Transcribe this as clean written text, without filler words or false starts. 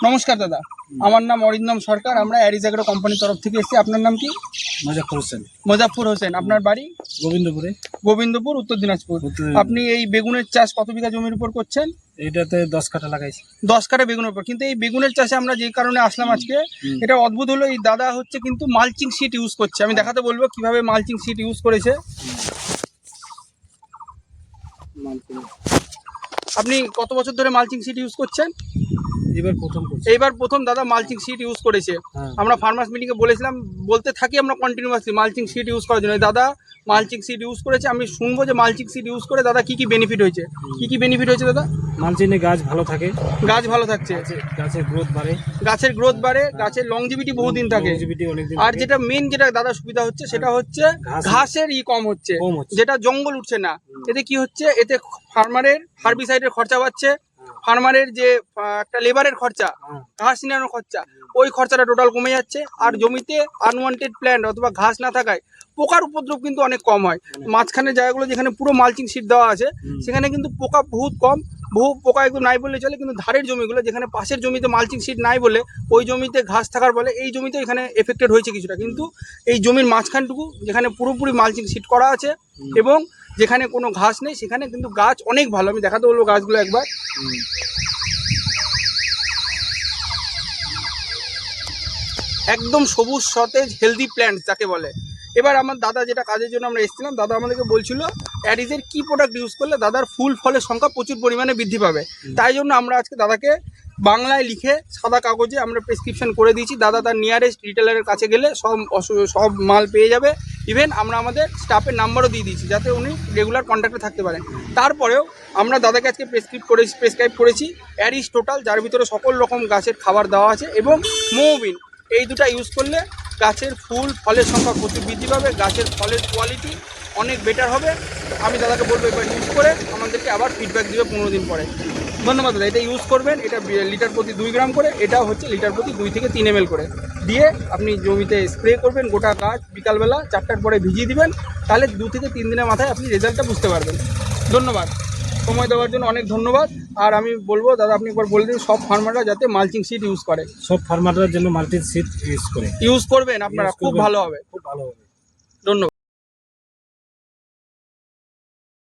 নমস্কার দাদা, আমার নাম অরিন্দম সরকার। আমরা অ্যারিজ অ্যাগ্রো কোম্পানির তরফ থেকে এসেছি। আপনার নাম কি? মুজাফফর হোসেন। মুজাফফর হোসেন। আপনার বাড়ি? গোবিন্দপুরে। গোবিন্দপুর, উত্তর দিনাজপুর। আপনি এই বেগুনের চাষ কত বিঘা জমির উপর করছেন? এইটাতে 10 কাঠা লাগাইছি। 10 কাঠা বেগুনের উপর। কিন্তু এই বেগুনের চাষে আমরা যে কারণে আসলাম আজকে, এটা অদ্ভুত হলো, এই দাদা হচ্ছে কিন্তু মালচিং শিট ইউজ করছে। আমি দেখাতে বলবো কিভাবে মালচিং শিট ইউজ করেছে। আপনি কত বছর ধরে মালচিং শিট ইউজ করছেন? এইবার প্রথম দাদা মালচিং শিট ইউজ করেছে। আমরা ফার্মার্স মিটিংয়ে বলেছিলাম, বলতে থাকি আমরা কন্টিনিউয়াসলি মালচিং শিট ইউজ করার জন্য। দাদা মালচিং শিট ইউজ করেছে। আমি শুনবো যে মালচিং শিট ইউজ করে দাদা কি কি বেনিফিট হয়েছে। কি কি বেনিফিট হয়েছে দাদা? মালচিংয়ে গাছ ভালো থাকে, গাছ ভালো থাকছে, গাছের গ্রোথ বাড়ে, গাছের লংজিভিটি বহুদিন থাকে। আর যেটা মেন যেটা দাদা সুবিধা হচ্ছে সেটা হচ্ছে ঘাসের কম হচ্ছে, যেটা জঙ্গল উঠছে না। এতে কি হচ্ছে, এতে ফার্মারের হার্বিসাইডের খরচা বাড়ছে, ফার্মারের যে একটা লেবারের খরচা, ঘাস নিরানোর খরচা, ওই খরচাটা টোটাল কমে যাচ্ছে। আর জমিতে আনওয়ান্টেড প্ল্যান্ট অথবা ঘাস না থাকায় পোকার উপদ্রব কিন্তু অনেক কম হয়। মাঝখানের জায়গাগুলো যেখানে পুরো মালচিং শিট দেওয়া আছে সেখানে কিন্তু পোকা বহুত কম, বহু পোকা একদম নাই বললে চলে। কিন্তু ধারের জমিগুলো যেখানে পাশের জমিতে মালচিং শিট নাই বলে ওই জমিতে ঘাস থাকার ফলে এই জমিতে এখানে এফেক্টেড হয়েছে কিছুটা। কিন্তু এই জমির মাঝখানটুকু যেখানে পুরোপুরি মালচিং শিট করা আছে এবং যেখানে কোনো ঘাস নেই সেখানে কিন্তু গাছ অনেক ভালো। আমি দেখাতে বলবো গাছগুলো একবার। একদম সবুজ সতেজ হেলদি প্ল্যান্ট যাকে বলে। এবার আমার দাদা যেটা কাজের জন্য আমরা এসেছিলাম, দাদা আমাদেরকে বলছিল অ্যারিজের কি প্রোডাক্ট ইউজ করলে দাদার ফুল ফলের সংখ্যা প্রচুর পরিমাণে বৃদ্ধি পাবে। তাই জন্য আমরা আজকে দাদাকে বাংলায় লিখে সাদা কাগজে আমরা প্রেসক্রিপশন করে দিয়েছি। দাদা তার নিয়ারেস্ট রিটেলারের কাছে গেলে সব মাল পেয়ে যাবে। ইভেন আমরা আমাদের স্টাফের নাম্বারও দিয়ে দিয়েছি যাতে উনি রেগুলার কন্ট্যাক্টে থাকতে পারেন। তারপরেও আমরা দাদাকে আজকে প্রেসক্রাইব করেছি অ্যারিজ টোটাল, যার ভিতরে সকল রকম গাছের খাবার দেওয়া আছে, এবং মোবিন। এই দুটো ইউজ করলে গাছের ফুল ফলের সংখ্যা প্রচুর বৃদ্ধি পাবে, গাছের ফলের কোয়ালিটি অনেক বেটার হবে। আমি দাদাকে বলবো এবার ইউজ করে আমাদেরকে আবার ফিডব্যাক দিবে 15 দিন পরে। ধন্যবাদ দাদা। এটা ইউজ করবেন, এটা লিটার প্রতি 2 গ্রাম করে, এটাও হচ্ছে লিটার প্রতি 2 থেকে 3 ml করে দিয়ে আপনি জমিতে স্প্রে করবেন। গোটা গাছ বিকালবেলা 4টার পরে ভিজিয়ে দিবেন, তাহলে 2 থেকে 3 দিনের মাথায় আপনি রেজাল্টটা বুঝতে পারবেন। ধন্যবাদ, সময় দেওয়ার জন্য অনেক ধন্যবাদ। আর আমি বলবো দাদা আপনি একবার বলে দিন সব ফার্মাররা যাতে মালচিং শিট ইউজ করে। সব ফার্মাররা যেন মাল্টি শিট ইউজ করবেন, আপনারা খুব ভালো হবে।